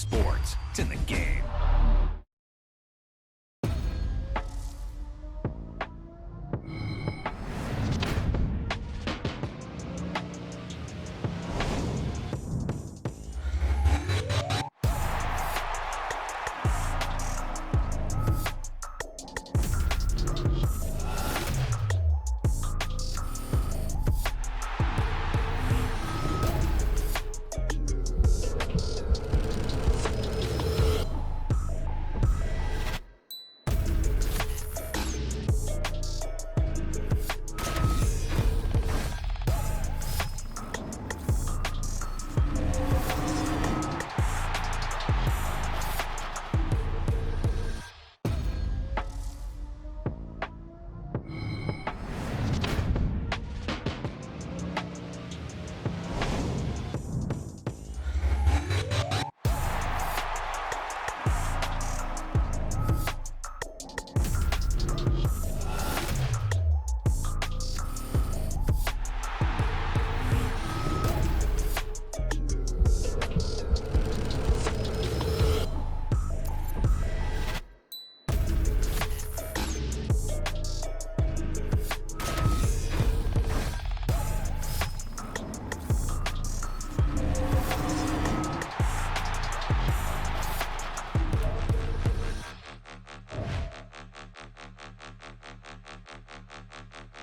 Sports, it's in the game.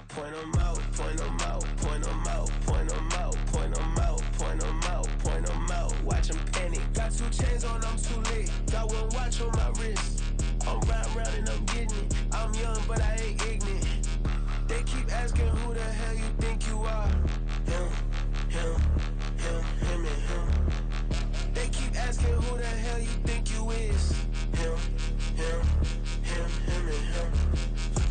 Point 'em out, point 'em out, point 'em out, point 'em out, point 'em out, point 'em out, point 'em out. Watch 'em panic. Got 2 chains on, I'm too late. Got 1 watch on my wrist. I'm riding round and I'm getting it. I'm young, but I ain't ignorant. They keep asking who the hell you think you are. Him, him, him, him, and him. They keep asking who the hell you think you is. Him, him, him, him, and him.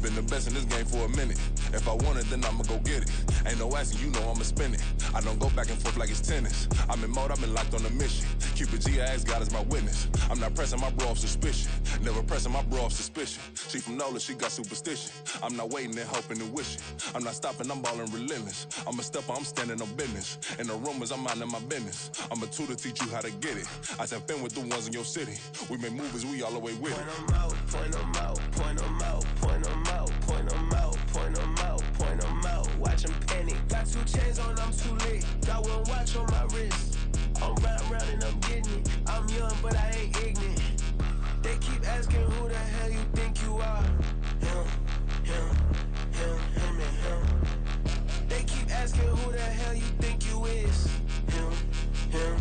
Been the best in this game for a minute. If I want it, then I'ma go get it. Ain't no asking, you know I'ma spin it. I don't go back and forth like it's tennis. I'm in mode, I've been locked on a mission. Cupid G, I ask God as my witness. I'm not pressing my bro off suspicion. Never pressing my bro off suspicion. She from NOLA, she got superstition. I'm not waiting and hoping and wishing. I'm not stopping, I'm balling relentless. I'm a stepper, I'm standing on business. In the rumors, I'm minding my business. I'm a tutor, teach you how to get it. I tap in with the ones in your city. We make movies, we all the way with it. Point 'em out, point 'em out, point 'em out, point 'em out, point 'em out, point 'em out, point 'em out. Watch 'em panic. Got 2 chains on, I'm too late. Got 1 watch on my wrist. I'm riding round and I'm getting it. I'm young, but I ain't ignorant. They keep asking who the hell you think you are. Him, him, him, him, and him. They keep asking who the hell you think you is. Him, him,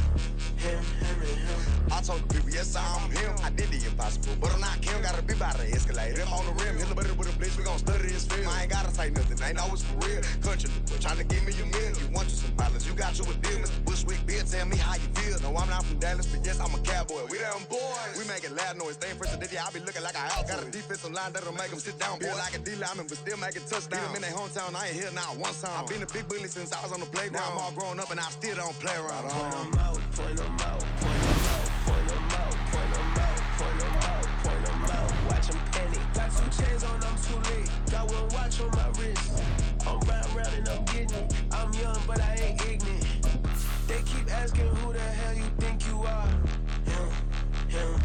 him, him, and him. I told the people, yes, I'm him. I did the impossible, but I'm not Kim. Gotta be by the escalator. Him on the rim, hit the butter with a blitz. We gon' study this film. I ain't gotta say nothing, ain't know it's for real. Country, trying to give me a meal. You want you some balance, you got you a deal. Mr. Bushwick, Bill, tell me how you feel. No, I'm not from Dallas, but yes, I'm a cowboy. We them boys. We making loud noise. Staying fresh, I be looking like a house. Got a defensive line that'll make them sit down. Feel like a D-lineman, but still making touchdowns. Beat them in their hometown, I ain't here not one time. I've been a big bully since I was on the playground. Now I'm all grown up and I still don't play around. Point 'em out, point 'em out, point 'em out, point 'em out, point 'em out, point 'em out, point 'em out. Watch 'em panic. Got 2 chains on, I'm too late. Got 1 watch on my wrist. I'm riding round and I'm getting it. I'm young, but I ain't ignorant. They keep asking who the hell you think you are. Him, him,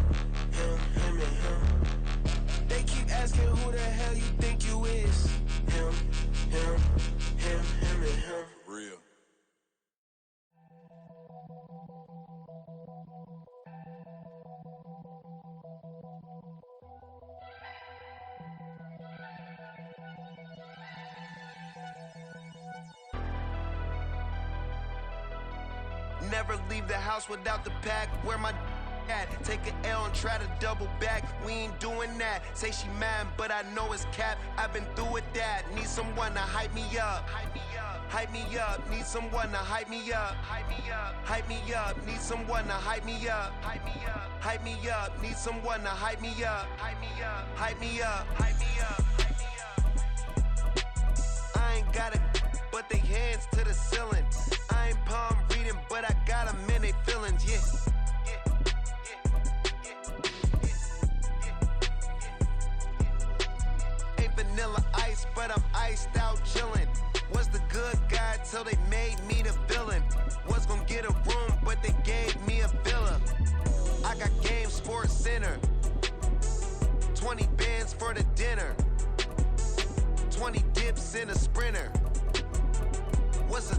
him, him, and him. They keep asking who the hell you think you is. Him, him, him, him, and him. Real. Never leave the house without the pack. Where my at? Take an L and try to double back. We ain't doing that. Say she mad, but I know it's cap. I've been through with that. Need someone to hype me up. Hype me up. Hype me up. Need someone to hype me up. Hype me up. Hype me up. Need someone to hype me up. Hype me up. Hype me up. Need someone to hype me up. Hype me up. Hype me up. Hype me up. Hype me up. I ain't got it, but they hands to the ceiling. I ain't palm reading, but I got them in they feelings, yeah. Ain't vanilla ice, but I'm iced out chillin'. Was the good guy till they made me the villain. Was gonna get a room, but they gave me a villa. I 20 bands for the dinner. 20 dips in a sprinter. What's a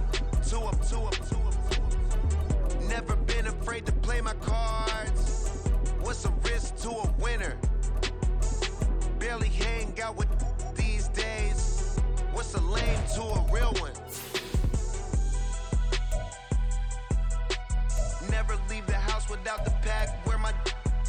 2 up, 2 up, 2 up? Never been afraid to play my cards. What's a risk to a winner? Barely hang out with these days. What's a lame to a real one? Never leave the house without the pack. Where my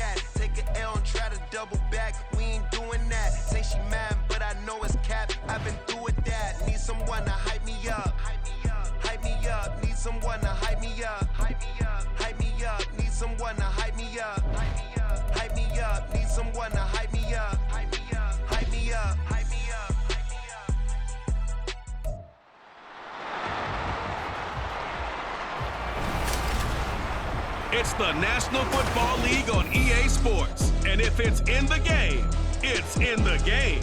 at? Take an L and try to double back. We ain't doing that. Say she mad, but I know it's cap. I've been through with that. Need someone to hype me up. Hype me up. Need someone to hype me up. Hype me up. Hype me up. Need someone to hype me up. Hype me up. Hype me up. Need someone to hype me up. Hype me up. Hype me up. Hype me up. Hype me up. It's the National Football League on EA Sports. And if it's in the game, it's in the game.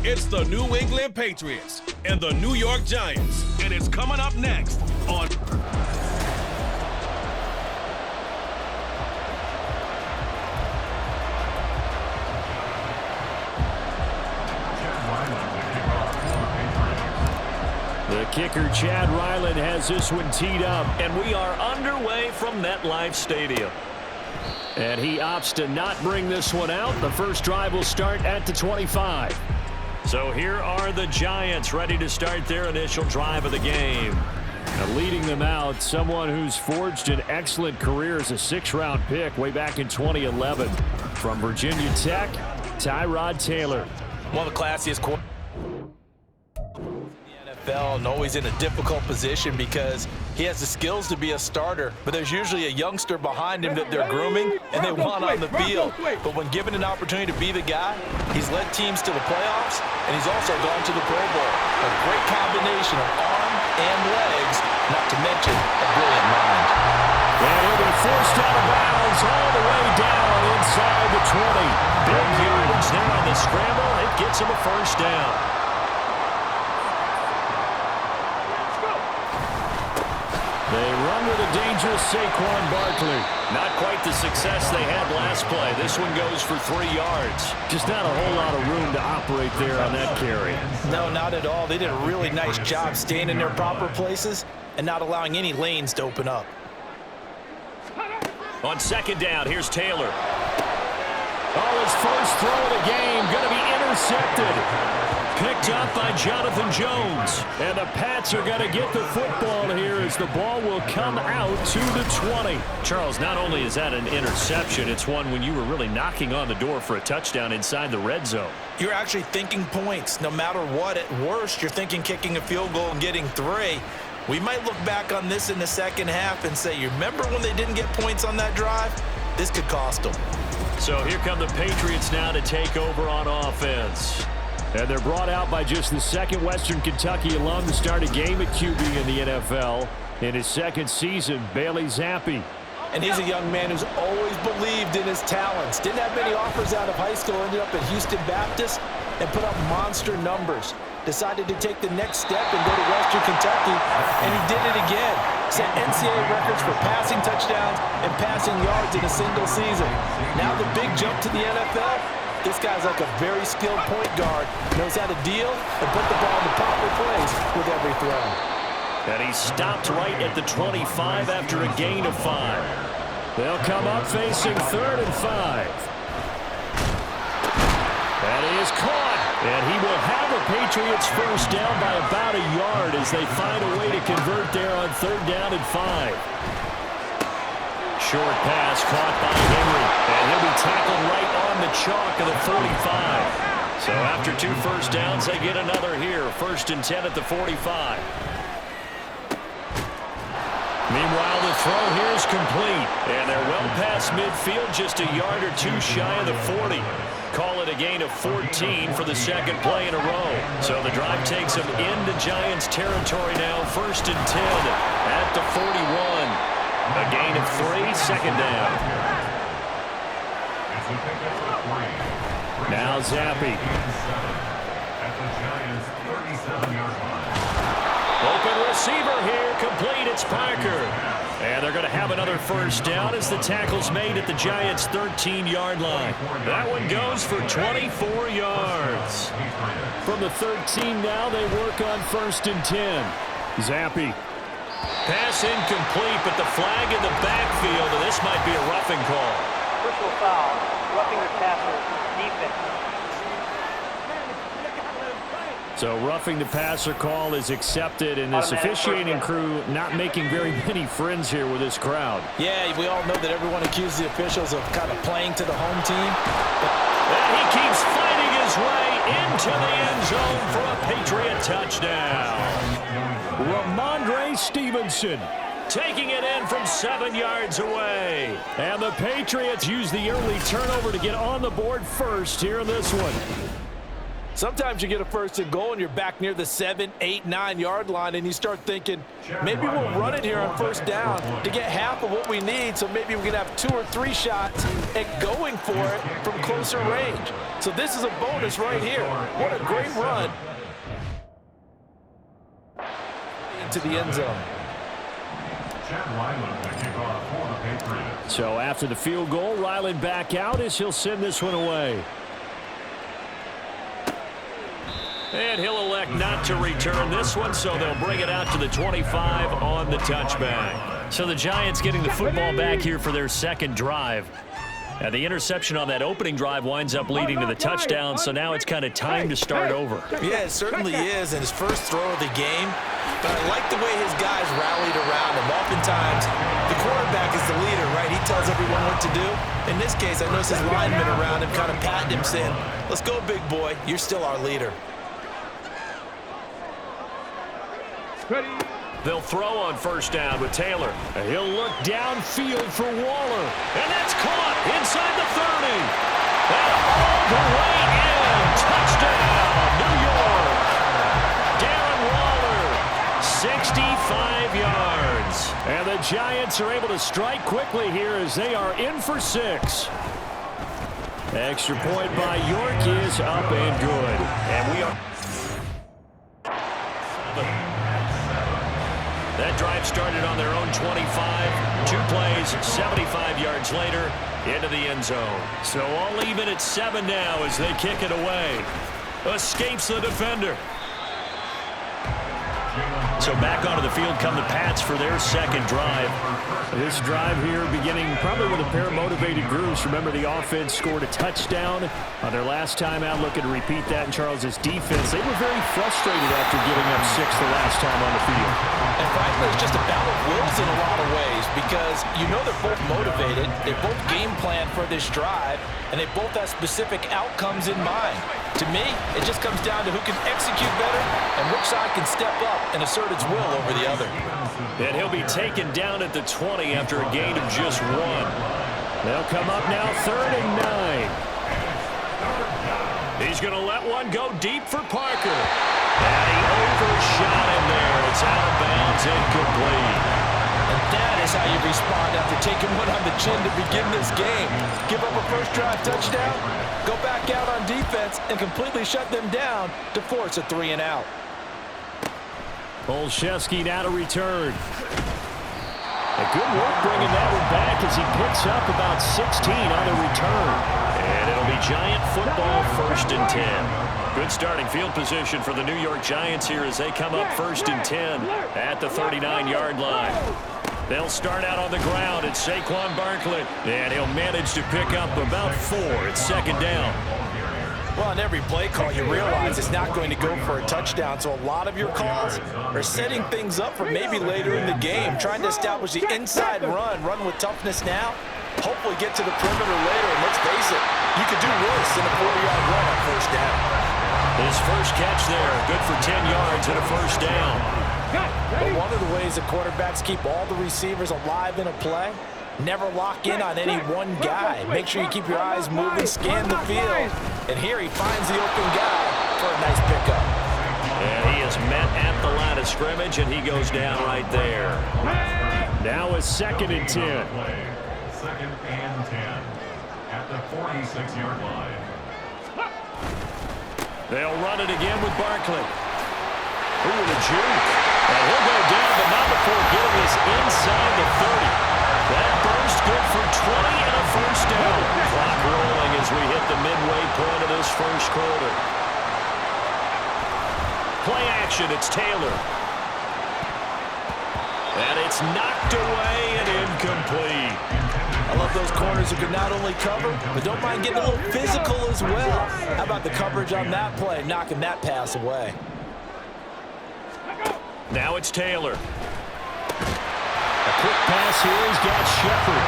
It's the New England Patriots and the New York Giants. And it's coming up next on... The kicker, Chad Ryland, has this one teed up, and we are underway from MetLife Stadium. And he opts to not bring this one out. The first drive will start at the 25. So here are the Giants ready to start their initial drive of the game. Now leading them out, someone who's forged an excellent career as a 6th-round pick way back in 2011. From Virginia Tech, Tyrod Taylor. One of the classiest quarterbacks and always in a difficult position because he has the skills to be a starter, but there's usually a youngster behind him that they're grooming and they want on the field. But when given an opportunity to be the guy, he's led teams to the playoffs and he's also gone to the Pro Bowl. A great combination of arm and legs, not to mention a brilliant mind. And he'll be forced out of bounds all the way down inside the 20. Big yardage there on the scramble. It gets him a first down. They run with a dangerous Saquon Barkley. Not quite the success they had last play. This one goes for 3 yards. Just not a whole lot of room to operate there on that carry. No, not at all. They did a really nice job staying in their proper places and not allowing any lanes to open up. On second down, here's Taylor. Oh, his first throw of the game going to be intercepted. Picked up by Jonathan Jones. And the Pats are going to get the football here as the ball will come out to the 20. Charles, not only is that an interception, it's one when you were really knocking on the door for a touchdown inside the red zone. You're actually thinking points. No matter what, at worst, you're thinking kicking a field goal and getting 3. We might look back on this in the second half and say, you remember when they didn't get points on that drive? This could cost them. So here come the Patriots now to take over on offense. And they're brought out by just the second Western Kentucky alum to start a game at QB in the NFL. In his second season, Bailey Zappi. And he's a young man who's always believed in his talents. Didn't have many offers out of high school, ended up at Houston Baptist and put up monster numbers. Decided to take the next step and go to Western Kentucky, and he did it again. Set NCAA records for passing touchdowns and passing yards in a single season. Now the big jump to the NFL. This guy's like a very skilled point guard, knows how to deal and put the ball in the proper place with every throw. And he stopped right at the 25 after a gain of 5. They'll come up facing 3rd and 5. That is caught. And he will have a Patriots first down by about a yard as they find a way to convert there on 3rd down and 5. Short pass caught by Henry. And he'll be tackled right on the chalk of the 45. So after 2 first downs, they get another here. 1st and 10 at the 45. Meanwhile, the throw here is complete. And they're well past midfield, just a yard or 2 shy of the 40. Call it a gain of 14 for the second play in a row. So the drive takes them into Giants territory now. 1st and 10 at the 41. A gain of 3, second down. Now Zappi. Open receiver here, complete. It's Parker. And they're going to have another first down as the tackle's made at the Giants' 13-yard line. That one goes for 24 yards. From the 13 now, they work on 1st and 10. Zappi. Pass incomplete, but the flag in the backfield, and this might be a roughing call. Personal foul, roughing the passer, defense. So roughing the passer call is accepted, and this officiating crew not making very many friends here with this crowd. Yeah, we all know that everyone accuses the officials of kind of playing to the home team. And he keeps fighting his way into the end zone for a Patriot touchdown. Ramondre Stevenson taking it in from 7 yards away. And the Patriots use the early turnover to get on the board first here in this one. Sometimes you get a 1st and goal and you're back near the 7, 8, 9-yard line and you start thinking, maybe we'll run it here on 1st down to get half of what we need, so maybe we can have 2 or 3 shots at going for it from closer range. So this is a bonus right here. What a great run into the end zone. So after the field goal, Ryland back out as he'll send this one away. And he'll elect not to return this one, so they'll bring it out to the 25 on the touchback. So the Giants getting the football back here for their second drive. And the interception on that opening drive winds up leading to the touchdown, so now it's kind of time to start over. Yeah, it certainly is, and his first throw of the game. But I like the way his guys rallied around him. Oftentimes, the quarterback is the leader, right? He tells everyone what to do. In this case, I noticed his linemen around him kind of patting him, saying, let's go, big boy. You're still our leader. They'll throw on 1st down with Taylor. He'll look downfield for Waller. And that's caught inside the 30. And all the way in. Touchdown, New York. Darren Waller, 65 yards. And the Giants are able to strike quickly here as they are in for 6. Extra point by York is up and good. And we are... That drive started on their own 25. 2 plays, 75 yards later, into the end zone. So all even at 7 now as they kick it away. Escapes the defender. So back onto the field come the Pats for their second drive. This drive here beginning probably with a pair of motivated groups. Remember, the offense scored a touchdown on their last time out. Looking to repeat that in Charles's defense. They were very frustrated after giving up 6 the last time on the field. And frankly, it's just a battle of wills in a lot of ways because you know they're both motivated. They both game plan for this drive, and they both have specific outcomes in mind. To me, it just comes down to who can execute better and which side can step up and assert its will over the other. And he'll be taken down at the 20 after a gain of just 1. They'll come up now 3rd and 9. He's going to let one go deep for Parker. And he overshot him there. It's out of bounds, incomplete. And that is how you respond after taking one on the chin to begin this game. Give up a first drive touchdown, go back out on defense, and completely shut them down to force a 3 and out. Olszewski now to return. A good work bringing that one back as he picks up about 16 on the return. And it'll be Giant football 1st and 10. Good starting field position for the New York Giants here as they come up 1st and 10 at the 39-yard line. They'll start out on the ground at Saquon Barkley. And he'll manage to pick up about 4 at 2nd down. Well, on every play call, you realize it's not going to go for a touchdown. So a lot of your calls are setting things up for maybe later in the game, trying to establish the inside run with toughness now, hopefully get to the perimeter later. And let's face it, you could do worse than a 40-yard run on 1st down. His first catch there, good for 10 yards and a 1st down. But one of the ways the quarterbacks keep all the receivers alive in a play, never lock in on any one guy. Make sure you keep your eyes moving, scan the field. And here he finds the open guy for a nice pickup. And he is met at the line of scrimmage, and he goes down right there. Now a 2nd and 10. 2nd and 10 at the 46-yard line. They'll run it again with Barkley. Ooh, the juke. And he'll go down point of this first quarter. Play action, it's Taylor. And it's knocked away and incomplete. I love those corners who can not only cover, but don't mind getting a little physical as well. How about the coverage on that play, knocking that pass away? Now it's Taylor. A quick pass here, he's got Shepard.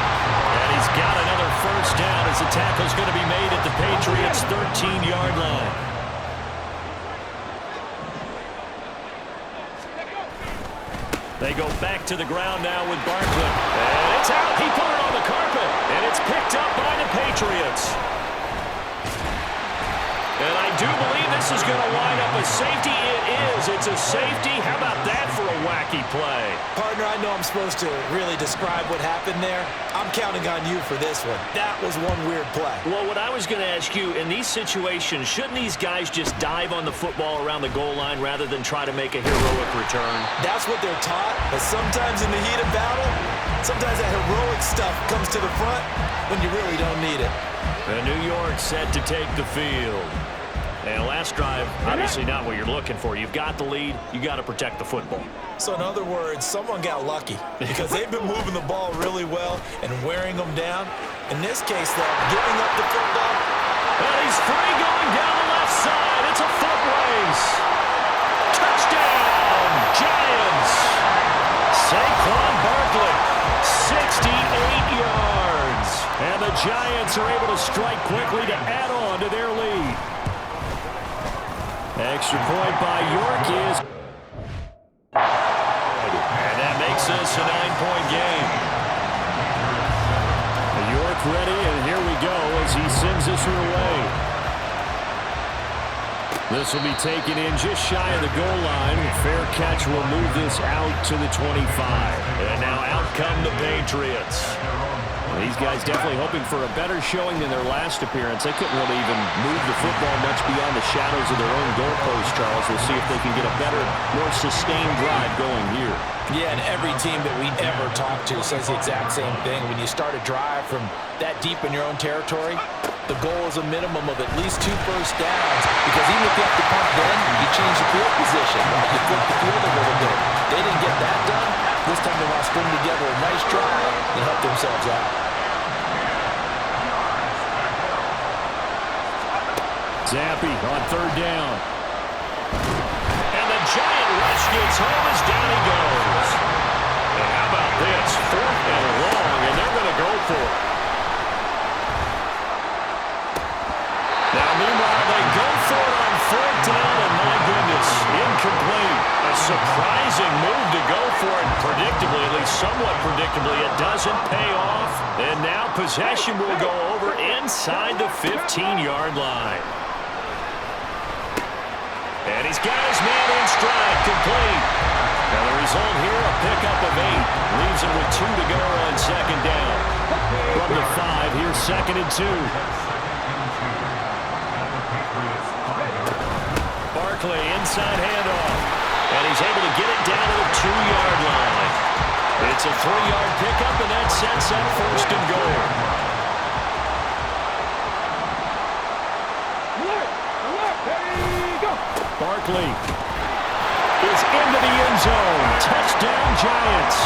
And he's got another first down as the tackle's going to be made at the Patriots' 13-yard line. They go back to the ground now with Barkley. And it's out. He put it on the carpet. And it's picked up by the Patriots. And I do believe this is going to wind up a safety. It is. It's a safety. How about that for a wacky play? Partner, I know I'm supposed to really describe what happened there. I'm counting on you for this one. That was one weird play. Well, what I was going to ask you, in these situations, shouldn't these guys just dive on the football around the goal line rather than try to make a heroic return? That's what they're taught, but sometimes in the heat of battle, sometimes that heroic stuff comes to the front when you really don't need it. And New York set to take the field. And last drive, obviously not what you're looking for. You've got the lead. You got to protect the football. So in other words, someone got lucky because they've been moving the ball really well and wearing them down. In this case, though, giving up the football. And he's free going down the left side. It's a foot race. Touchdown, Giants. Saquon Barkley, 68 yards. And the Giants are able to strike quickly to add on to their lead. Extra point by York is... And that makes this a 9-point game. York ready, and here we go as he sends this one away. This will be taken in just shy of the goal line. Fair catch will move this out to the 25. And now out come the Patriots. These guys definitely hoping for a better showing than their last appearance. They couldn't really even move the football much beyond the shadows of their own goalpost, Charles. We'll see if they can get a better, more sustained drive going here. Yeah, and every team that we ever talk to says the exact same thing. When you start a drive from that deep in your own territory, the goal is a minimum of at least 2 first downs. Because even if you have to punt then, you change the field position. You flip the field a little bit. They didn't get that done. This time they want to string together a nice drive and help themselves out. Zappe on 3rd down. And the giant rush gets home as down he goes. And how about this? 4th and long, and they're going to go for it. Now, meanwhile, they go for it on 4th down, and my goodness, incomplete. A surprising move to go for it, predictably, at least somewhat predictably. It doesn't pay off, and now possession will go over inside the 15-yard line. And he's got his man in stride, complete. Now the result here, a pickup of 8. Leaves him with 2 to go on 2nd down. From the 5, here's 2nd and 2. Barkley, inside handoff. And he's able to get it down to the 2-yard line. It's a 3-yard pickup, and that sets up 1st and goal. Barkley is into the end zone. Touchdown, Giants.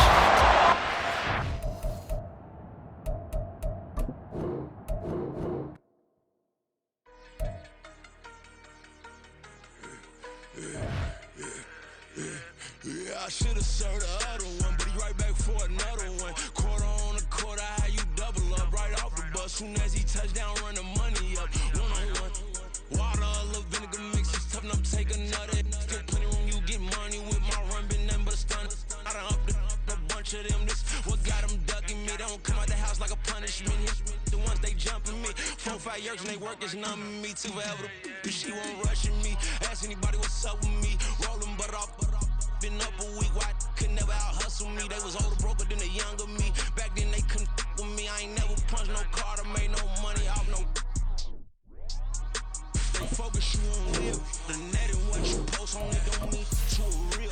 Yeah, I should have served the other one, but he right back for another one. Quarter on a quarter, how you double up right off the bus. Soon as he touch down, run the money up. 1-on-1. Water, a little vinegar mix, it's tough enough to take another. Still plenty room, you get money with my run, been nothing but a stun. I done up a bunch of them, this what got them ducking me. They don't come out the house like a punishment. The ones they jumping me. 4-5 years and they work is numbing me. Too forever the she won't rushing me. Ask anybody what's up with me. Rolling but off, been up a week, why could never out hustle me? They was older, broker than the younger me. Back then they couldn't with me. I ain't never punched no card or made no money off no. They focus you on real. The net and what you post on it don't mean to a real.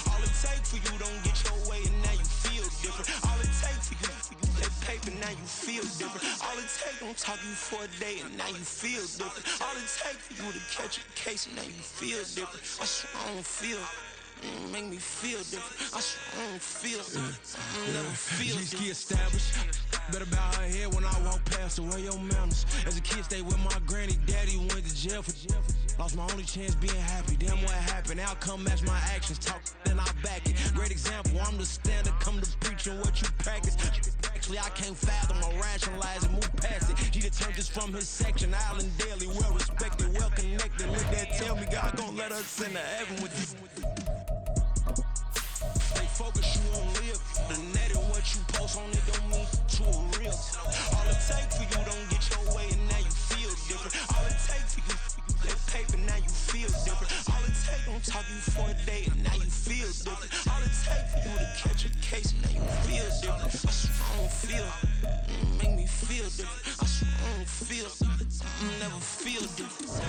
All it take for you don't get your way and now you feel different. All it take for you that paper now now you feel different. All it take, don't talk you for a day, and now you feel different. All it take for you to catch a case, and now you feel different. I swear I don't feel. Make me feel different. I swear I don't feel. Never feel different. Established. Better bow her head when I walk past her. Where your manners? As a kid, stayed with my granny. Daddy went to jail for. Lost my only chance being happy. Damn, what happened? Outcome match my actions. Talk, then I back it. Great example. I'm the standard. Come to preaching what you practice. Actually, I can't fathom or rationalize and move past it. He determined this from his section. Island Daily, well respected, well connected. Look that, tell me God gon' let us send to heaven with you. Stay focused, you won't live. The net and what you post on it don't mean to a real. All it takes for you don't get your way and now you feel different. All it takes for you that paper, now you feel different. All it takes don't talk you for a day and now you feel different. All it takes for you to catch a case and now you feel different. I swear I don't feel. Make me feel different. I swear I don't feel. Never feel different.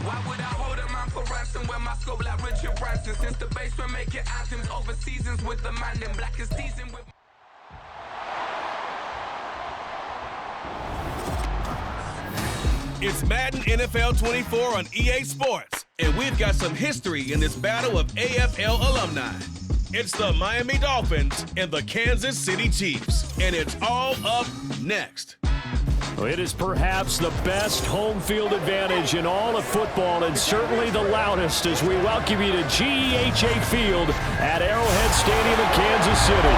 Why would I hold a man for ransom when my scope like Richard Branson? Since the basement making anthems over seasons with the man in black is teasing with. It's Madden NFL 24 on EA Sports, and we've got some history in this battle of AFL alumni. It's the Miami Dolphins and the Kansas City Chiefs, and it's all up next. It is perhaps the best home field advantage in all of football, and certainly the loudest, as we welcome you to GEHA Field at Arrowhead Stadium in Kansas City.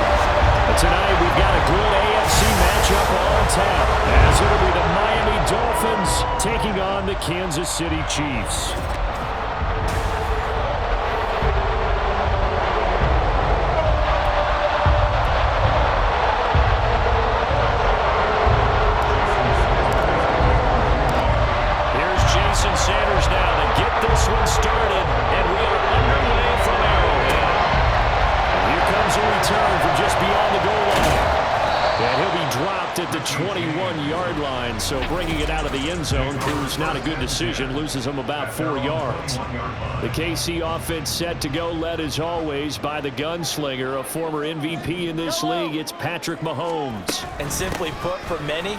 But tonight we've got a good AFC matchup on tap, as it'll be the Miami Dolphins taking on the Kansas City Chiefs. Sanders now to get this one started, and we are underway from Arrowhead. Here comes a return from just beyond the goal line. And he'll be dropped at the 21-yard line, so bringing it out of the end zone proves not a good decision, loses him about 4 yards. The KC offense set to go, led as always by the gunslinger, a former MVP in this league. It's Patrick Mahomes. And simply put, for many,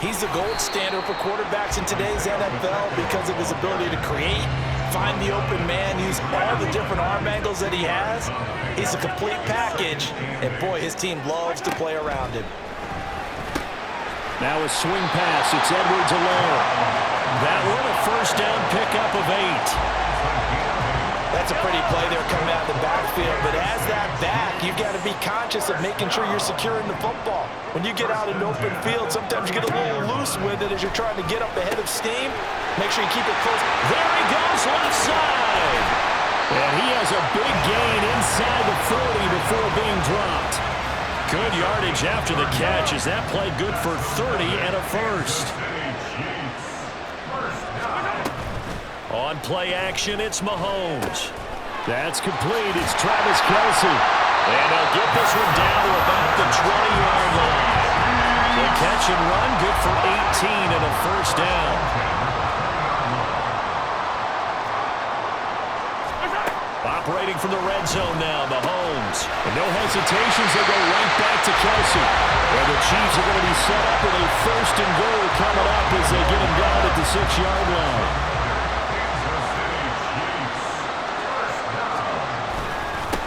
he's the gold standard for quarterbacks in today's NFL because of his ability to create, find the open man, use all the different arm angles that he has. He's a complete package, and boy, his team loves to play around him. Now a swing pass. It's Edwards-Helaire. That one a first down pickup of 8. That's a pretty play there coming out of the backfield, but as that back, you've got to be conscious of making sure you're securing the football. When you get out in open field, sometimes you get a little loose with it as you're trying to get up ahead of steam. Make sure you keep it close. There he goes, left side. And he has a big gain inside the 40 before being dropped. Good yardage after the catch as that played good for 30 and a first. On play action, it's Mahomes. That's complete. It's Travis Kelce. And they'll get this one down to about the 20-yard line. The catch and run, good for 18 and a first down. Operating from the red zone now, Mahomes. And no hesitations, they go right back to Kelce. And the Chiefs are going to be set up with a first and goal coming up as they get him down at the 6-yard line.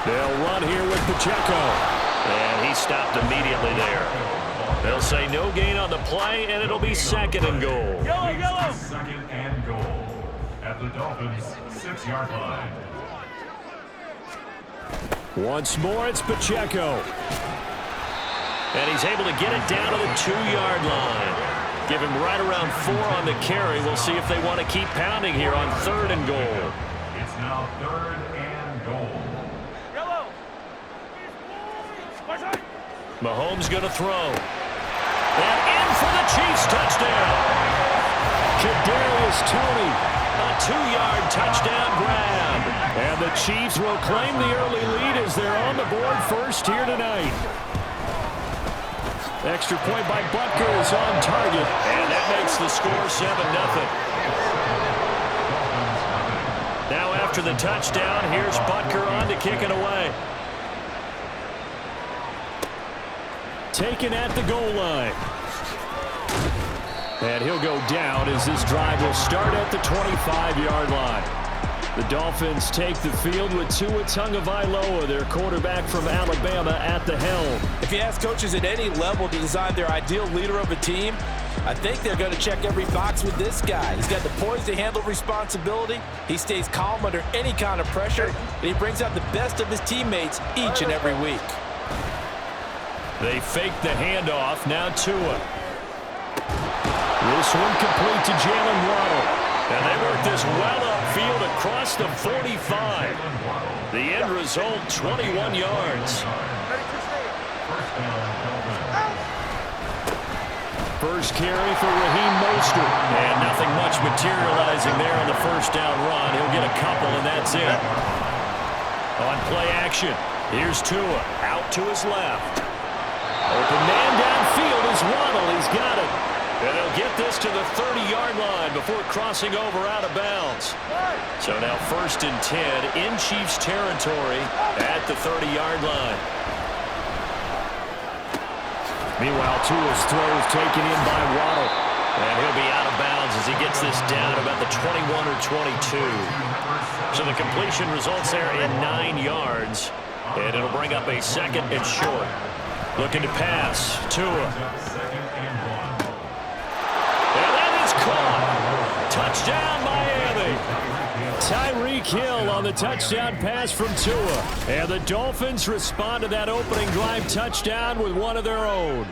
They'll run here with Pacheco. And he stopped immediately there. They'll say no gain on the play, and it'll be second and goal. Second and goal at the Dolphins' 6-yard line. Once more, it's Pacheco. And he's able to get it down to the 2-yard line. Give him right around 4 on the carry. We'll see if they want to keep pounding here on 3rd and goal. It's now 3rd and goal. Mahomes going to throw. And in for the Chiefs touchdown. Kadarius Toney 2-yard touchdown grab. And the Chiefs will claim the early lead as they're on the board first here tonight. Extra point by Butker is on target, and that makes the score 7-0. Now after the touchdown, here's Butker on to kick it away. Taken at the goal line. And he'll go down as this drive will start at the 25-yard line. The Dolphins take the field with Tua Tagovailoa, their quarterback from Alabama, at the helm. If you ask coaches at any level to design their ideal leader of a team, I think they're going to check every box with this guy. He's got the poise to handle responsibility. He stays calm under any kind of pressure, and he brings out the best of his teammates each and every week. They fake the handoff. Now Tua. This one complete to Jalen Waddle. And they work this well upfield across the 45. The end result, 21 yards. First carry for Raheem Mostert. And nothing much materializing there on the first down run. He'll get a couple, and that's it. On play action, here's Tua. Out to his left. Open man downfield is Waddle. He's got it. And they'll get this to the 30-yard line before crossing over out of bounds. So now 1st and 10 in Chiefs territory at the 30-yard line. Meanwhile, Tua's throw is taken in by Waddle. And he'll be out of bounds as he gets this down about the 21 or 22. So the completion results there in 9 yards. And it'll bring up a 2nd and short. Looking to pass. Tua. Caught. Touchdown, Miami. Tyreek Hill on the touchdown pass from Tua. And the Dolphins respond to that opening drive touchdown with one of their own.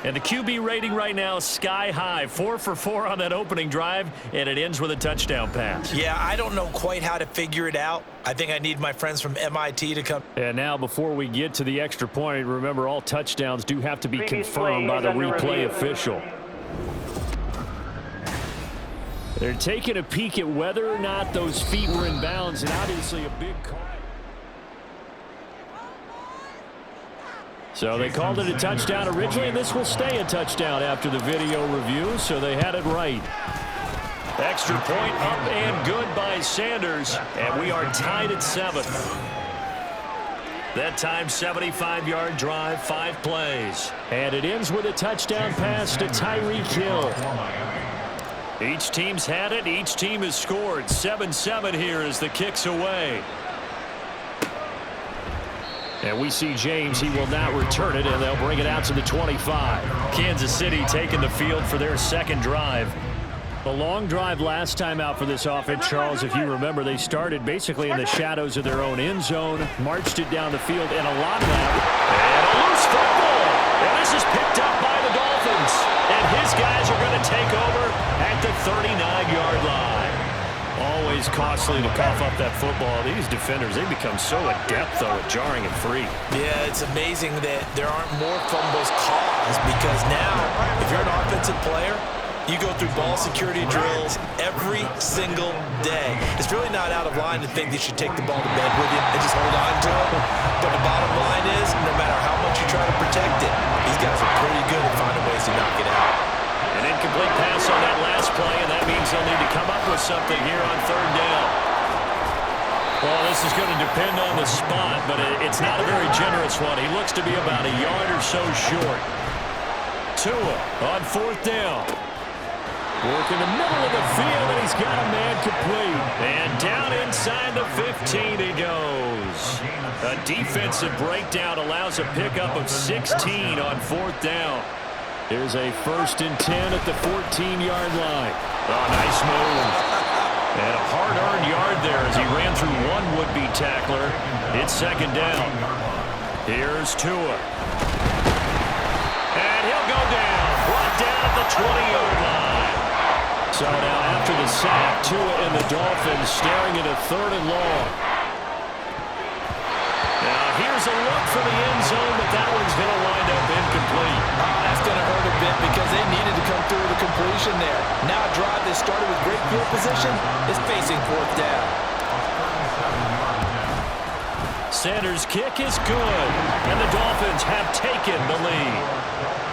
And the QB rating right now is sky high. 4 for 4 on that opening drive, and it ends with a touchdown pass. Yeah, I don't know quite how to figure it out. I think I need my friends from MIT to come. And now before we get to the extra point, remember all touchdowns do have to be confirmed by the replay official. They're taking a peek at whether or not those feet were in bounds, and obviously a big call. So they called it a touchdown originally, and this will stay a touchdown after the video review, so they had it right. Extra point up and good by Sanders, and we are tied at 7. That time, 75-yard drive, 5 plays. And it ends with a touchdown pass to Tyreek Hill. Each team's had it. Each team has scored. 7-7 here as the kick's away. And we see James. He will not return it, and they'll bring it out to the 25. Kansas City taking the field for their 2nd drive. The long drive last time out for this offense, Charles, if you remember, they started basically in the shadows of their own end zone, marched it down the field, and a lot of that. And a loose football. And this is picked up by the Dolphins. And his guys are going to take over at the 39-yard line. Always costly to cough up that football. These defenders, they become so adept, though, at jarring it free. Yeah, it's amazing that there aren't more fumbles caused because now, if you're an offensive player, you go through ball security drills every single day. It's really not out of line to think that you should take the ball to bed with you and just hold on to it. But the bottom line is, no matter how much you try to protect it, these guys are pretty good at finding ways to knock it out. An incomplete pass on that last play, and that means they'll need to come up with something here on 3rd down. Well, this is going to depend on the spot, but it's not a very generous one. He looks to be about a yard or so short. Tua on 4th down. Work in the middle of the field, and he's got a man complete. And down inside the 15 he goes. A defensive breakdown allows a pickup of 16 on 4th down. Here's a 1st and 10 at the 14-yard line. Oh, nice move. And a hard-earned yard there as he ran through one would-be tackler. It's 2nd down. Here's Tua. And he'll go down. Brought down at the 20-yard line. So now after the sack, Tua and the Dolphins staring at a 3rd and long. Now here's a look for the end zone, but that one's going to wind up incomplete. That's going to hurt a bit because they needed to come through with a completion there. Now a drive that started with great field position is facing fourth down. Sanders' kick is good, and the Dolphins have taken the lead.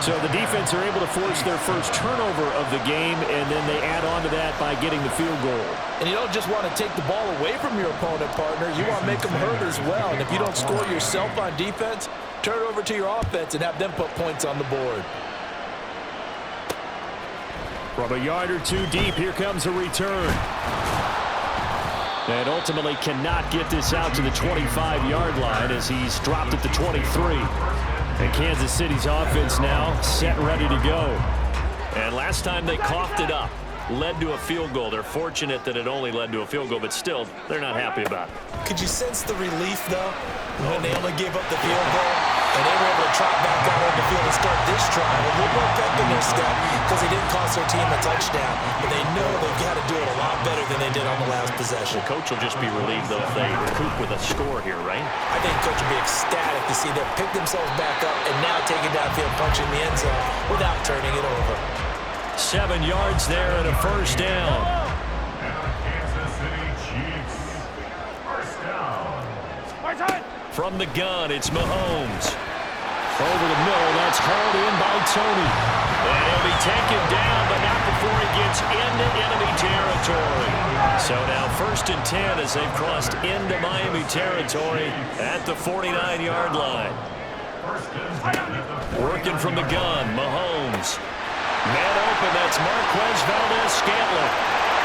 So the defense are able to force their first turnover of the game, and then they add on to that by getting the field goal. And you don't just want to take the ball away from your opponent, partner. You want to make them hurt as well. And if you don't score yourself on defense, turn it over to your offense and have them put points on the board. From a yard or two deep, here comes a return. And ultimately cannot get this out to the 25-yard line as he's dropped at the 23. And Kansas City's offense now set ready to go. And last time they coughed it up, led to a field goal. They're fortunate that it only led to a field goal, but still, they're not happy about it. Could you sense the relief, though, when they only gave up the field goal? And they were able to trot back out on the field and start this drive with a little more pep in their step because they didn't cost their team a touchdown. But they know they've got to do it a lot better than they did on the last possession. The coach will just be relieved, though, if they recoup with a score here, right? I think coach will be ecstatic to see them pick themselves back up and now take it downfield, punching the end zone without turning it over. 7 yards there and a first down. And the Kansas City Chiefs. First down. From the gun, it's Mahomes. Over the middle, that's hauled in by Tony. And he'll be taken down, but not before he gets into enemy territory. So now 1st and 10 as they've crossed into Miami territory at the 49-yard line. Working from the gun, Mahomes. Man open, that's Marquez Valdes-Scantling.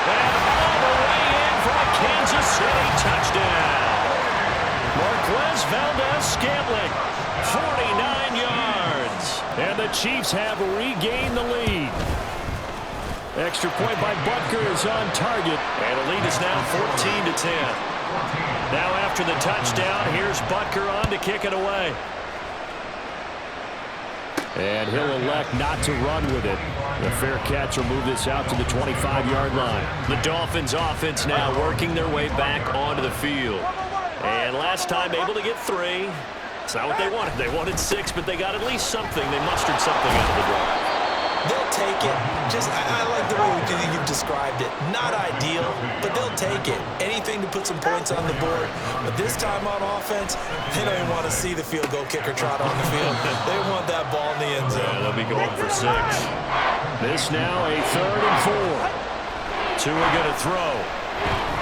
And all the way in for a Kansas City touchdown. Marquez Valdes-Scantling, 49 yards. And the Chiefs have regained the lead. Extra point by Butker is on target. And the lead is now 14-10. Now after the touchdown, here's Butker on to kick it away. And he'll elect not to run with it. The fair catch will move this out to the 25-yard line. The Dolphins offense now working their way back onto the field. And last time able to get 3. It's not what they wanted. They wanted 6, but they got at least something. They mustered something out of the drive. They'll take it. I like the way you've described it. Not ideal, but they'll take it. Anything to put some points on the board. But this time on offense, they don't even want to see the field goal kicker trot on the field. They want that ball in the end zone. Yeah, they'll be going for 6. This now a 3rd and 4. Tua going to throw.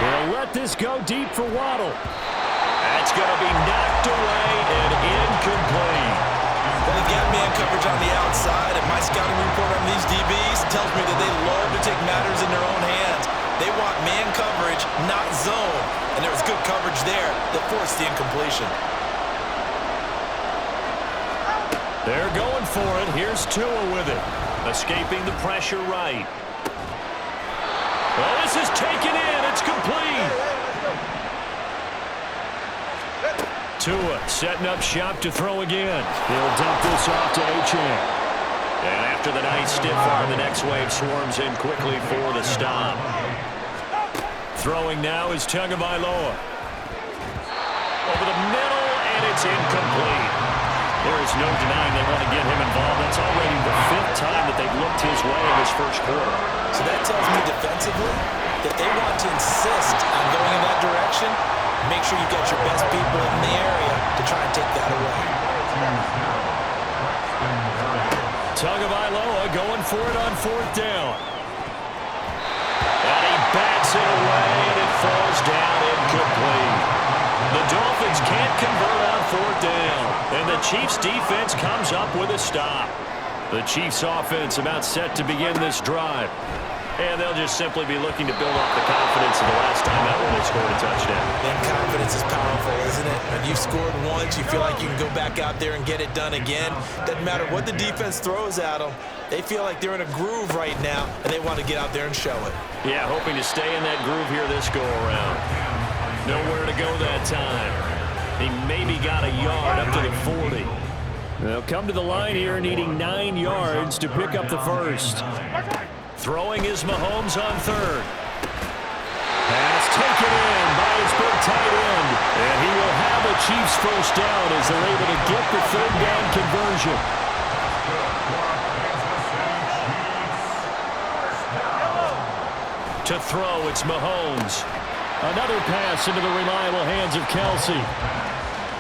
They'll let this go deep for Waddle. That's going to be knocked away and incomplete. Well, they got man coverage on the outside, and my scouting report on these DBs tells me that they love to take matters in their own hands. They want man coverage, not zone. And there was good coverage there that forced the incompletion. They're going for it. Here's Tua with it. Escaping the pressure right. Well, this is taken in. It's complete. Tua setting up shop to throw again. He'll dump this off to Achane. And after the nice stiff arm, the next wave swarms in quickly for the stop. Throwing now is Tagovailoa. Over the middle, and it's incomplete. There is no denying they want to get him involved. That's already the 5th time that they've looked his way in this first quarter. So that tells me defensively that they want to insist on going in that direction. Make sure you got your best people in the area to try and take that away. Tagovailoa going for it on 4th down. And he bats it away, and it falls down incomplete. The Dolphins can't convert on 4th down, and the Chiefs' defense comes up with a stop. The Chiefs' offense about set to begin this drive. And they'll just simply be looking to build up the confidence of the last time out when they scored a touchdown. And confidence is powerful, isn't it? When you've scored once, you feel like you can go back out there and get it done again. Doesn't matter what the defense throws at them. They feel like they're in a groove right now, and they want to get out there and show it. Yeah, hoping to stay in that groove here this go-around. Nowhere to go that time. He maybe got a yard up to the 40. They'll come to the line here needing 9 yards to pick up the first. Throwing is Mahomes on 3rd. Pass taken in by his big tight end. And he will have a Chiefs first down as they're able to get the third down conversion. To throw, it's Mahomes. Another pass into the reliable hands of Kelce.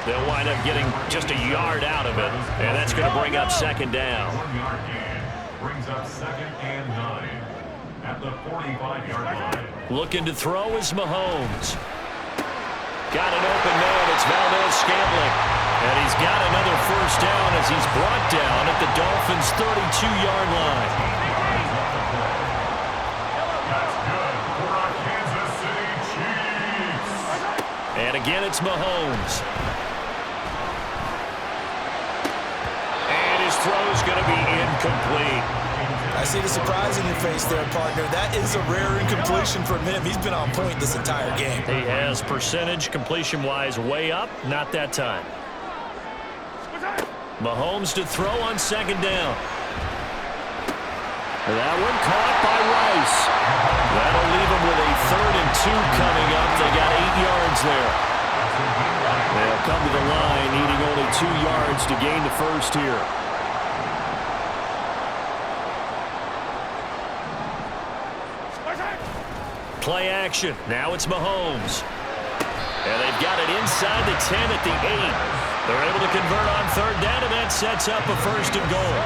They'll wind up getting just a yard out of it, and that's going to bring up second down. 1-yard gain brings up 2nd and 9 at the 45-yard line. Looking to throw is Mahomes. Got an open man. It's Valdez-Scantling. And he's got another first down as he's brought down at the Dolphins' 32-yard line. That's good for our Kansas City Chiefs. And again, it's Mahomes. And his throw's going to be incomplete. I see the surprise in your face there, partner. That is a rare incompletion from him. He's been on point this entire game. He has percentage completion-wise way up. Not that time. Mahomes to throw on second down. That one caught by Rice. That'll leave him with a 3rd and 2 coming up. They got 8 yards there. They'll come to the line needing only 2 yards to gain the first here. Play action. Now it's Mahomes. And they've got it inside the 10 at the 8. They're able to convert on third down, and that sets up a 1st and goal.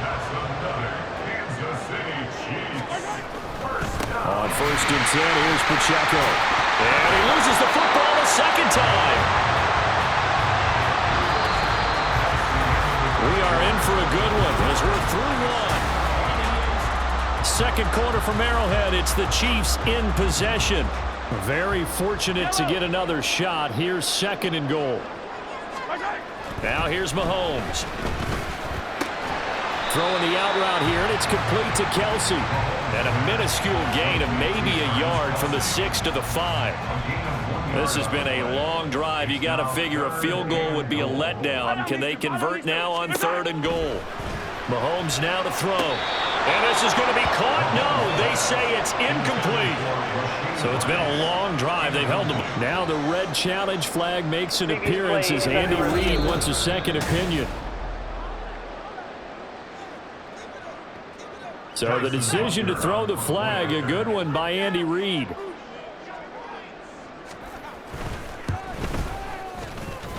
That's another Kansas City Chiefs first down. On 1st and 10, here's Pacheco. And he loses the football a second time. We are in for a good one as we're through one. Second quarter from Arrowhead. It's the Chiefs in possession. Very fortunate to get another shot. Here's 2nd and goal. Now here's Mahomes. Throwing the out route here, and it's complete to Kelce. And a minuscule gain of maybe a yard from the 6 to the 5. This has been a long drive. You got to figure a field goal would be a letdown. Can they convert now on 3rd and goal? Mahomes now to throw. And this is going to be caught. No, they say it's incomplete. So it's been a long drive. They've held them. Now the red challenge flag makes an appearance as Andy Reid wants a second opinion. So the decision to throw the flag, a good one by Andy Reid.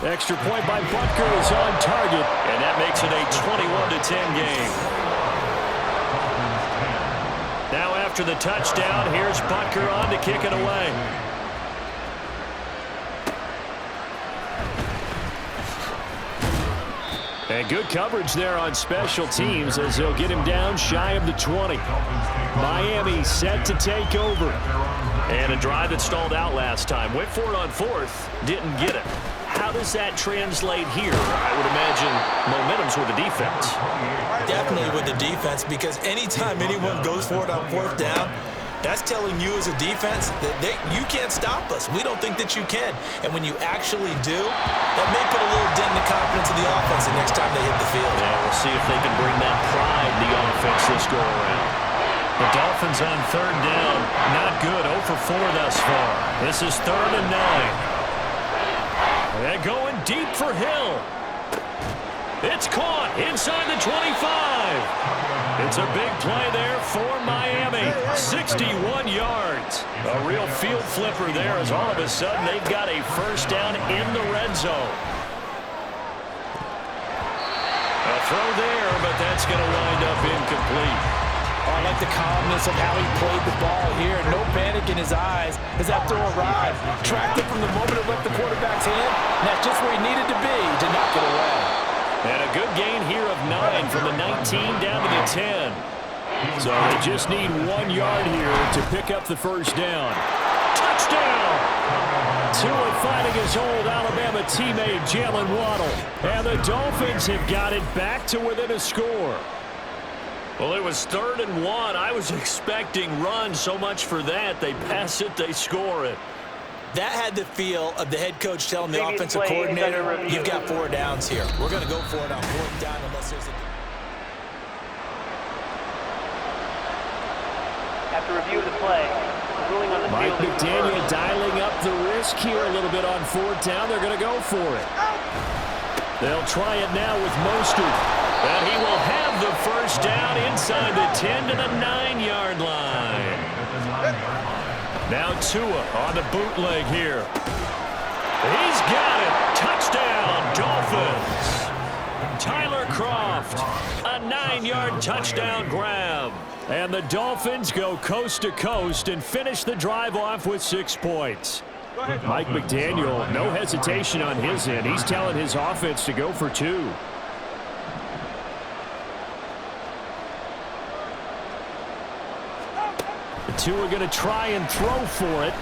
Extra point by Butker is on target, and that makes it a 21-10 game. Now after the touchdown, here's Butker on to kick it away. And good coverage there on special teams as they'll get him down shy of the 20. Miami set to take over. And a drive that stalled out last time. Went for it on 4th, didn't get it. How does that translate here? I would imagine momentum's with the defense. Definitely with the defense, because anytime anyone goes for it on 4th down, that's telling you as a defense that you can't stop us. We don't think that you can. And when you actually do, that may put a little dent in the confidence of the offense the next time they hit the field. Yeah, we'll see if they can bring that pride in the offense this go around. The Dolphins on 3rd down. Not good. 0 for 4 thus far. This is 3rd and 9. They're going deep for Hill. It's caught inside the 25. It's a big play there for Miami. 61 yards. A real field flipper there as all of a sudden they've got a first down in the red zone. A throw there, but that's going to wind up incomplete. I like the calmness of how he played the ball here. No panic in his eyes as that throw arrived. Tracked it from the moment it left the quarterback's hand. And that's just where he needed to be to knock it away. And a good gain here of 9 from the 19 down to the 10. So they just need 1 yard here to pick up the first down. Touchdown! Tua finding his old Alabama teammate Jalen Waddle. And the Dolphins have got it back to within a score. Well, it was 3rd and 1. I was expecting run, so much for that. They pass it, they score it. That had the feel of the head coach telling the offensive coordinator, you've got 4 downs here. We're going to go for it on 4th down unless there's a... After review of the play, ruling on the Mike field. McDaniel dialing up the risk here a little bit on 4th down. They're going to go for it. They'll try it now with Mostert. And he will have the first down inside the 10 to the 9-yard line. Now Tua on the bootleg here. He's got it. Touchdown, Dolphins. Tyler Kroft, a 9-yard touchdown grab. And the Dolphins go coast to coast and finish the drive off with 6 points. Mike McDaniel, no hesitation on his end. He's telling his offense to go for 2. The Tua going to try and throw for it.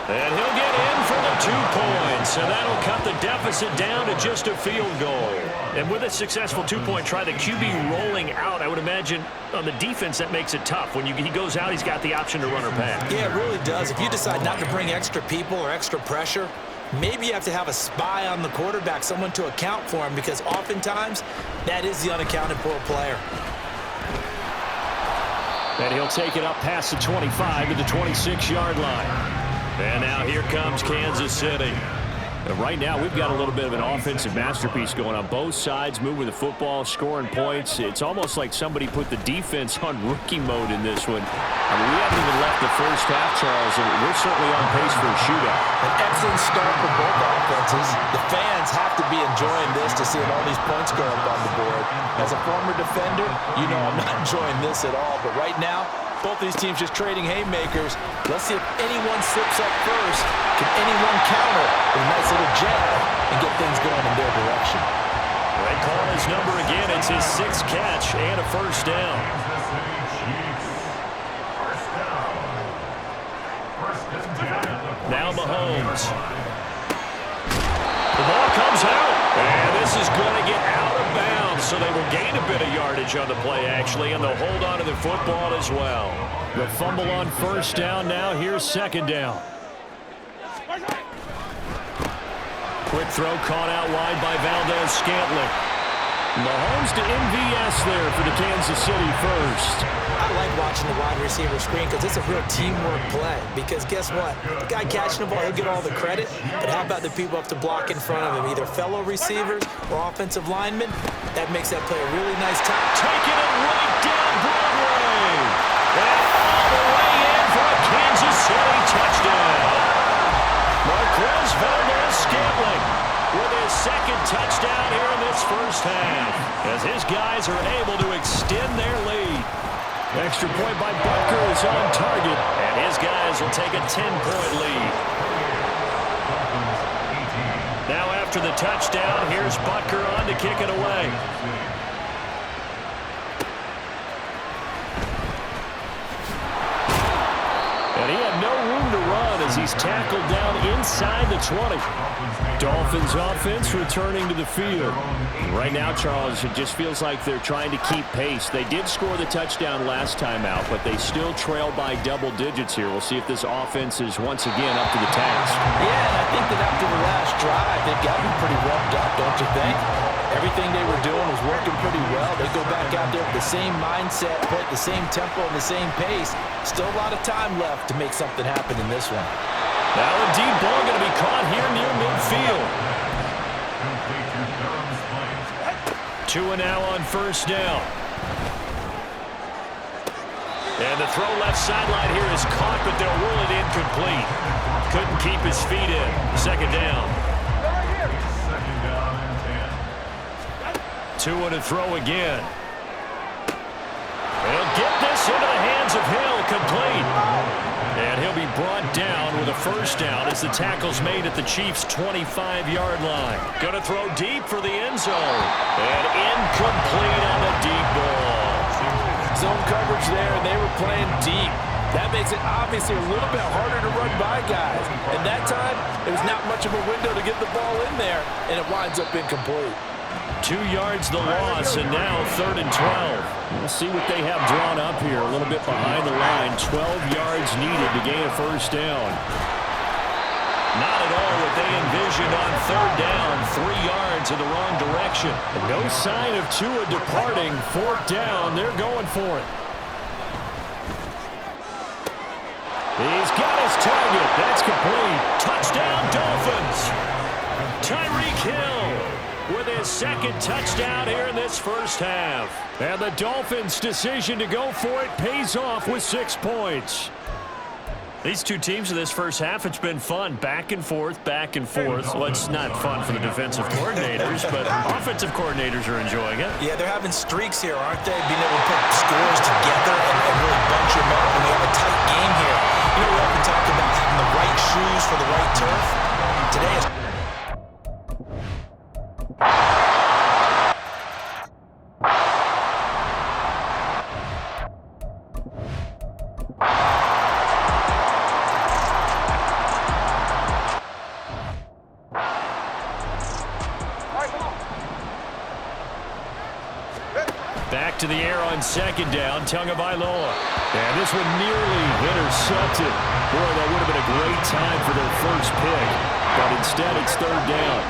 And he'll get in for the 2 points. And that'll cut the deficit down to just a field goal. And with a successful 2-point try, the QB rolling out, I would imagine on the defense that makes it tough. When he goes out, he's got the option to run or pass. Yeah, it really does. If you decide not to bring extra people or extra pressure, maybe you have to have a spy on the quarterback, someone to account for him, because oftentimes that is the unaccounted for player. And he'll take it up past the 25 to the 26-yard line. And now here comes Kansas City. And right now we've got a little bit of an offensive masterpiece going on. Both sides moving the football, scoring points. It's almost like somebody put the defense on rookie mode in this one. I mean, we haven't even left the first half, Charles, and we're certainly on pace for a shootout. An excellent start for both offenses. The fans have to be enjoying this to see all these points go up on the board. As a former defender, you know I'm not enjoying this at all. But right now, both these teams just trading haymakers. Let's see if anyone slips up first. Can anyone counter with a nice little jab and get things going in their direction? They call his number again. It's his 6th catch and a first down. Now Mahomes. The ball comes out. And this is going to get out of bounds, so they will gain a bit of yardage on the play, actually, and they'll hold on to the football as well. The fumble on 1st down now. Here's 2nd down. Quick throw caught out wide by Valdez-Scantling. Mahomes to MVS there for the Kansas City first. I like watching the wide receiver screen because it's a real teamwork play. Because guess what? The guy catching the ball, he'll get all the credit. But how about the people up to block in front of him? Either fellow receivers or offensive linemen. That makes that play a really nice time. Taking it right down Broadway. And all the way in for a Kansas City touchdown. Marquez Valdez-Scantling with his 2nd touchdown here in this first half, as his guys are able to extend their lead. Extra point by Butker is on target, and his guys will take a 10-point lead. Now after the touchdown, here's Butker on to kick it away. And he had no room to run as he's tackled down inside the 20. Dolphins offense returning to the field. Right now, Charles, it just feels like they're trying to keep pace. They did score the touchdown last time out, but they still trail by double digits here. We'll see if this offense is once again up to the task. Yeah, and I think that after the last drive, they've got to be pretty revved up, don't you think? Everything they were doing was working pretty well. They go back out there with the same mindset, play at the same tempo and the same pace. Still a lot of time left to make something happen in this one. Now a deep ball going to be caught here near midfield. Tua now on 1st down. And the throw left sideline here is caught, but they'll rule it incomplete. Couldn't keep his feet in. 2nd down. Tua to throw again. He'll get this into the hands of Hill, complete. And he'll be brought down with a first down as the tackle's made at the Chiefs' 25-yard line. Going to throw deep for the end zone. And incomplete on the deep ball. Zone coverage there, and they were playing deep. That makes it obviously a little bit harder to run by guys. And that time, there was not much of a window to get the ball in there, and it winds up incomplete. 2 yards the loss, and now 3rd and 12. We'll see what they have drawn up here. A little bit behind the line. 12 yards needed to gain a first down. Not at all what they envisioned on 3rd down. 3 yards in the wrong direction. And no sign of Tua departing. 4th down. They're going for it. He's got his target. That's complete. Touchdown, Dolphins. Tyreek Hill with his second touchdown here in this first half. And the Dolphins' decision to go for it pays off with 6 points. These two teams in this first half, it's been fun. Back and forth, back and forth. Well, it's not fun for the defensive coordinators, but offensive coordinators are enjoying it. Yeah, they're having streaks here, aren't they? Being able to put scores together and really bunch them up when they have a tight game here. You know, we often talk about having the right shoes for the right turf. Today is... Back to the air on second down, Tagovailoa. And this one nearly intercepted. Boy, that would have been a great time for their first pick. But instead, it's third down.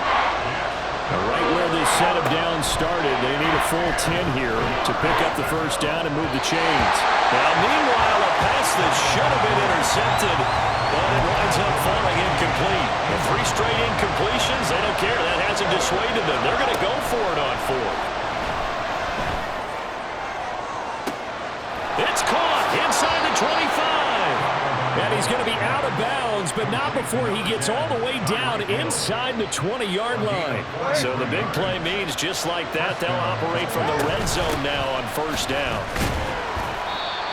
Now, right where this set of downs started, they need a full 10 here to pick up the first down and move the chains. Now, meanwhile, a pass that should have been intercepted, but it winds up falling incomplete. And 3 straight incompletions, they don't care. That hasn't dissuaded them. They're going to go for it on 4th. It's caught inside the 25. And he's going to be out of bounds, but not before he gets all the way down inside the 20-yard line. So the big play means just like that, they'll operate from the red zone now on first down.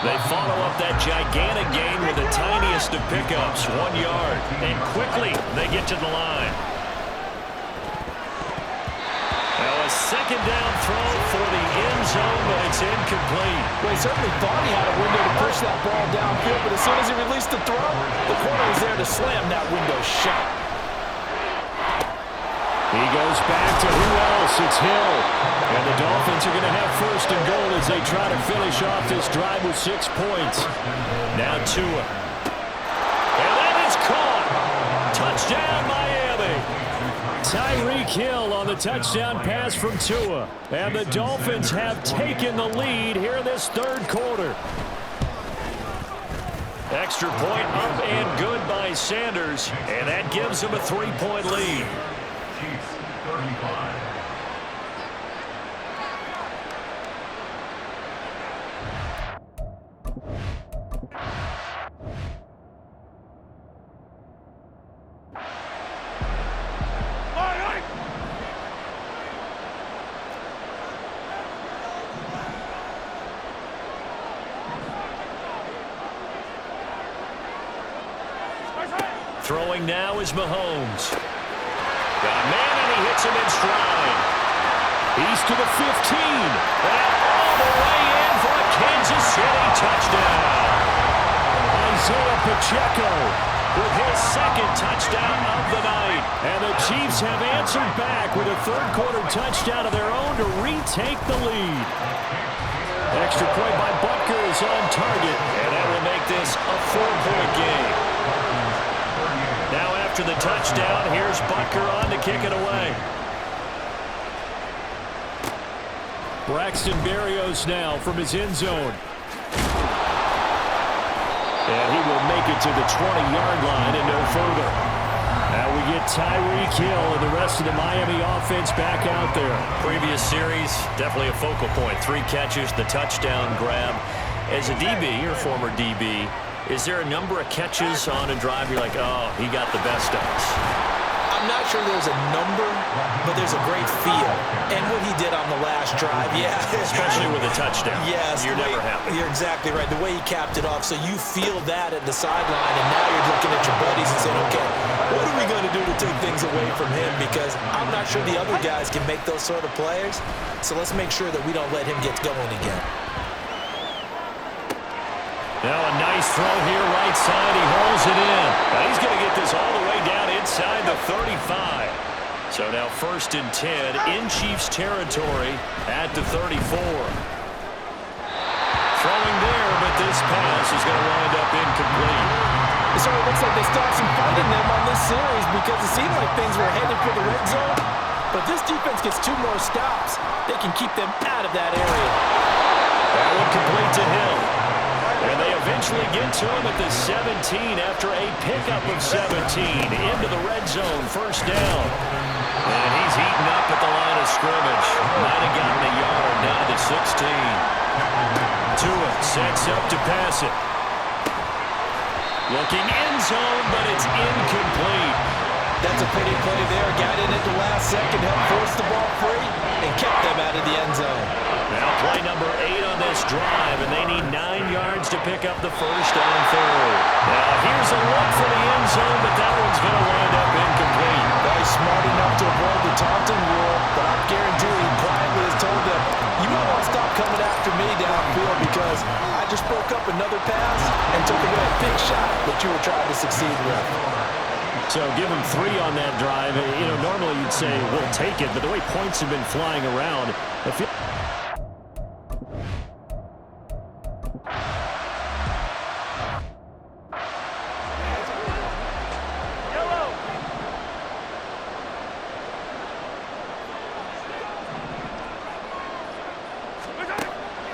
They follow up that gigantic gain with the tiniest of pickups, 1 yard. And quickly, they get to the line. Now a second down throw for the end zone, but it's incomplete. Well, he certainly thought he had a window to push that ball downfield, but as soon as he released the throw, the corner was there to slam that window shut. He goes back to who else? It's Hill. And the Dolphins are going to have first and goal as they try to finish off this drive with 6 points. Now Tua. And that is caught. Touchdown, Miami. Tyreek Hill on the touchdown pass from Tua. And the Dolphins have taken the lead here in this third quarter. Extra point up and good by Sanders. And that gives them a 3-point lead. Chiefs 35. Throwing now is Mahomes. Got a man, and he hits him in stride. He's to the 15. And all the way in for a Kansas City touchdown. Isaiah Pacheco with his second touchdown of the night. And the Chiefs have answered back with a third-quarter touchdown of their own to retake the lead. Extra point by Butker is on target, and that will make this a 4-point game. Now after the touchdown, here's Butker on to kick it away. Braxton Berrios now from his end zone. And he will make it to the 20-yard line and no further. Now we get Tyreek Hill and the rest of the Miami offense back out there. Previous series, definitely a focal point. 3 catches, the touchdown grab. As a DB, or former DB, is there a number of catches on a drive you're like, oh, he got the best of us? I'm not sure there's a number, but there's a great feel. And what he did on the last drive, yeah. Especially with a touchdown. Yes. You're never happy. You're exactly right. The way he capped it off, so you feel that at the sideline, and now you're looking at your buddies and saying, okay, what are we going to do to take things away from him? Because I'm not sure the other guys can make those sort of plays. So let's make sure that we don't let him get going again. Now a nice throw here, right side. He hauls it in. Now he's going to get this all the way down inside the 35. So now 1st and 10 in Chiefs territory at the 34. Throwing there, but this pass is going to wind up incomplete. So it looks like they still have some fight in them on this series because it seemed like things were headed for the red zone. But this defense gets 2 more stops. They can keep them out of that area. That one complete to Hill. And they eventually get to him at the 17 after a pickup of 17. Into the red zone, first down. And he's eaten up at the line of scrimmage. Might have gotten a yard down to the 16. Tua sets up to pass it. Looking end zone, but it's incomplete. That's a pretty play there. Got in at the last second, helped force the ball free, and kept them out of the end zone. Now play number 8 on this drive, and they need 9 yards to pick up the first on third. Now here's a look for the end zone, but that one's going to wind up incomplete. Well, he's smart enough to avoid the taunting rule, but I guarantee he quietly has told them, you might want to stop coming after me downfield because I just broke up another pass and took away a big shot that you were trying to succeed with. So give him 3 on that drive. You know, normally you'd say, we'll take it, but the way points have been flying around, if you...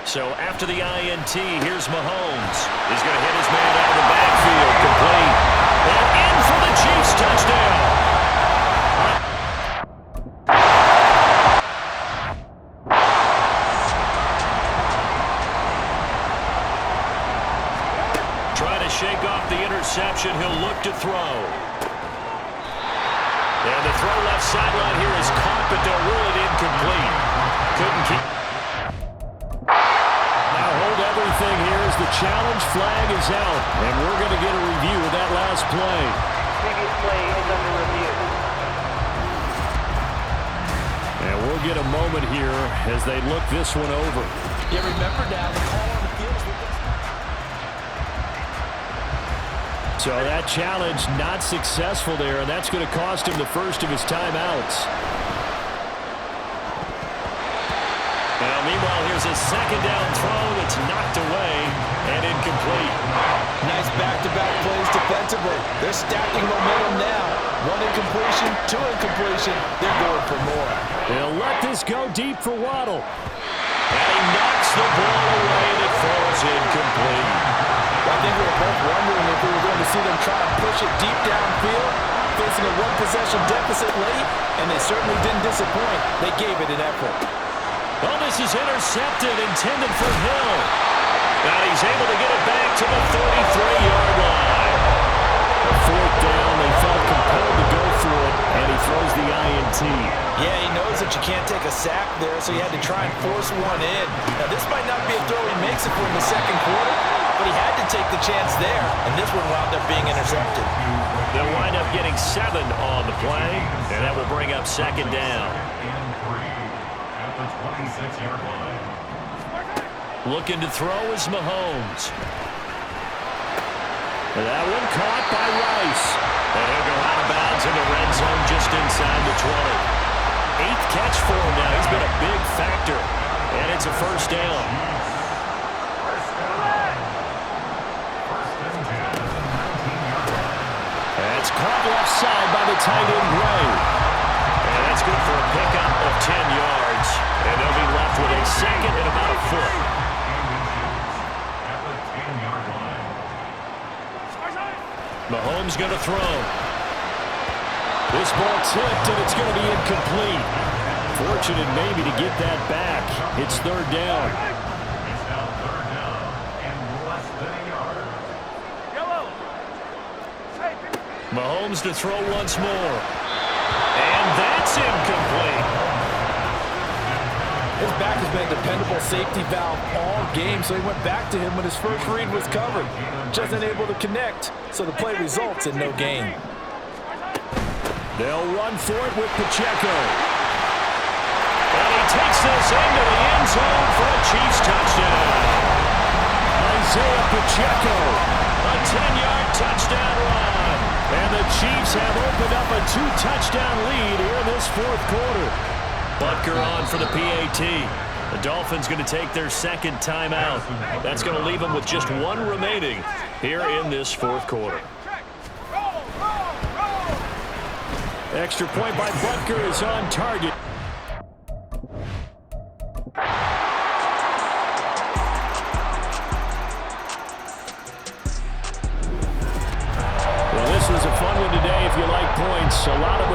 So after the INT, here's Mahomes. He's going to hit his man out of the backfield, complete. And in for the Chiefs touchdown. Trying to shake off the interception. He'll look to throw. And the throw left sideline here is caught, but they'll rule it incomplete. Couldn't keep... Everything here is the challenge flag is out, and we're going to get a review of that last play. Previous play is under review. And we'll get a moment here as they look this one over. Yeah, remember now, the call on the field is... So that challenge not successful there, and that's going to cost him the first of his timeouts. Now, meanwhile, here's a second down throw that's knocked away and incomplete. Nice back-to-back plays defensively. They're stacking momentum now. 1 incompletion, 2 incompletion. They're going for more. They'll let this go deep for Waddle. And he knocks the ball away and it falls incomplete. I think we were both wondering if we were going to see them try and push it deep downfield, facing a 1-possession deficit late, and they certainly didn't disappoint. They gave it an effort. Well, this is intercepted, intended for Hill. Now he's able to get it back to the 33-yard line. A 4th down, they felt compelled to go for it, and he throws the INT. Yeah, he knows that you can't take a sack there, so he had to try and force one in. Now, this might not be a throw he makes it for in the second quarter, but he had to take the chance there, and this one wound up being intercepted. They'll wind up getting 7 on the play, and that will bring up second down. 26-yard line. Looking to throw is Mahomes. And that one caught by Rice. And he'll go out of bounds in the red zone just inside the 20. 8th catch for him now. He's been a big factor. And it's a first down. That's caught left side by the tight end, Gray. And that's good for a pickup of 10 yards. And they'll be left with a second and about a foot. Mahomes going to throw. This ball tipped, and it's going to be incomplete. Fortunate maybe to get that back. It's 3rd down. It's now 3rd down and less than a yard. Mahomes to throw once more. And that's incomplete. His back has been a dependable safety valve all game, so he went back to him when his first read was covered. Just unable to connect, so the play results in no gain. They'll run for it with Pacheco. And he takes this into the end zone for a Chiefs touchdown. Isaiah Pacheco, a 10-yard touchdown run. And the Chiefs have opened up a 2-touchdown lead here in this 4th quarter. Butker on for the PAT. The Dolphins going to take their second timeout. That's going to leave them with just 1 remaining here in this 4th quarter. Extra point by Butker is on target. A lot of